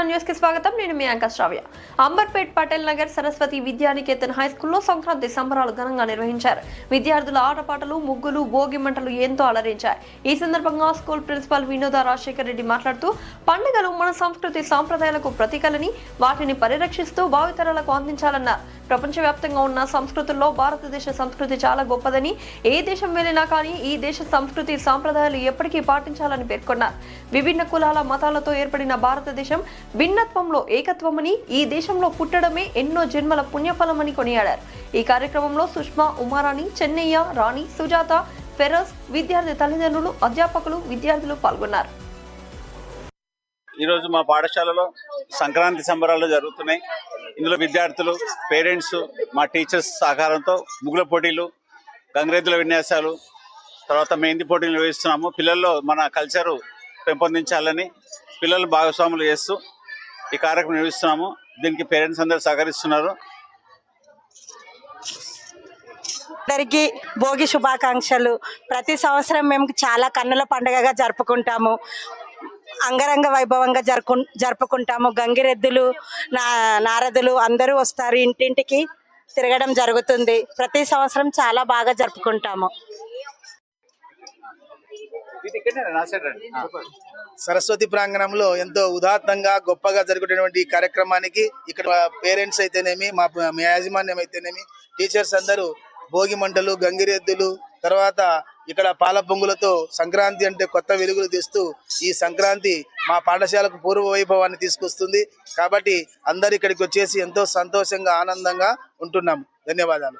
News కి స్వాగతం. నేను మీ యాంకర్ శ్రావ్య. అంబర్పేట్ పటేల్ నగర్ సరస్వతి విద్యానికేతన్ హై స్కూల్లో సంక్రాంతి సంబరాలు ఘనంగా నిర్వహించారు. విద్యార్థుల ఆటపాటలు, ముగ్గులు, భోగి మంటలు ఎంతో అలరించాయి. ఈ సందర్భంగా స్కూల్ ప్రిన్సిపల్ వినోద రాజశేఖర్ రెడ్డి మాట్లాడుతూ, పండుగలు మన సంస్కృతి సాంప్రదాయాలకు ప్రతీకలని, వాటిని పరిరక్షిస్తూ భావితరాలకు అందించాలన్నారు. ప్రపంచవ్యాప్తంగా ఉన్న సంస్కృతుల్లో భారతదేశ సంస్కృతి చాలా గొప్పదని, ఏ దేశం వెళ్ళినా కానీ ఈ దేశ సంస్కృతి సాంప్రదాయాలు ఎప్పటికీ పాటించాలని పేర్కొన్నారు. విభిన్న కులాల మతాలతో ఏర్పడిన భారతదేశం భిన్నత్వంలో ఏకత్వమని, ఈ దేశంలో పుట్టడమే ఎన్నో జన్మల పుణ్యఫలమని కొనియాడారు. ఈ కార్యక్రమంలో సుష్మా, ఉమారాణి, చెన్నయ్య, రాణి, సుజాత, ఫెరోజ్, విద్యార్థి తల్లిదండ్రులు, అధ్యాపకులు, విద్యార్థులు పాల్గొన్నారు. ఈరోజు మా పాఠశాలలో సంక్రాంతి సంబరాలు జరుగుతున్నాయి. ఇందులో విద్యార్థులు, పేరెంట్స్, మా టీచర్స్ సహకారంతో ముగ్గుల పోటీలు, గంగిరెద్దుల విన్యాసాలు, తర్వాత మెహందీ పోటీలు నిర్వహిస్తున్నాము. పిల్లల్లో మన కల్చరు పెంపొందించాలని పిల్లలు భాగస్వాములు చేస్తూ ఈ కార్యక్రమం నిర్వహిస్తున్నాము. దీనికి పేరెంట్స్ అందరూ సహకరిస్తున్నారు. అందరికీ భోగి శుభాకాంక్షలు. ప్రతి సంవత్సరం మేము చాలా కన్నుల పండుగగా జరుపుకుంటాము, అంగరంగ వైభవంగా జరుపుకుంటాము. గంగిరెద్దులు, నారదులు అందరూ వస్తారు, ఇంటింటికి తిరగడం జరుగుతుంది. ప్రతి సంవత్సరం చాలా బాగా జరుపుకుంటాము. సరస్వతి ప్రాంగణంలో ఎంతో ఉదాత్తంగా గొప్పగా జరుగుతున్నటువంటి కార్యక్రమానికి ఇక్కడ పేరెంట్స్ అయితేనేమి, మా యాజమాన్యం అయితేనేమి, టీచర్స్ అందరూ భోగి మంటలు, గంగిరెద్దులు, తర్వాత ఇక్కడ పాల పొంగులతో సంక్రాంతి అంటే కొత్త వెలుగులు తెస్తూ ఈ సంక్రాంతి మా పాఠశాలకు పూర్వ వైభవాన్ని తీసుకొస్తుంది. కాబట్టి అందరు ఇక్కడికి వచ్చేసి ఎంతో సంతోషంగా, ఆనందంగా ఉంటున్నాము. ధన్యవాదాలు.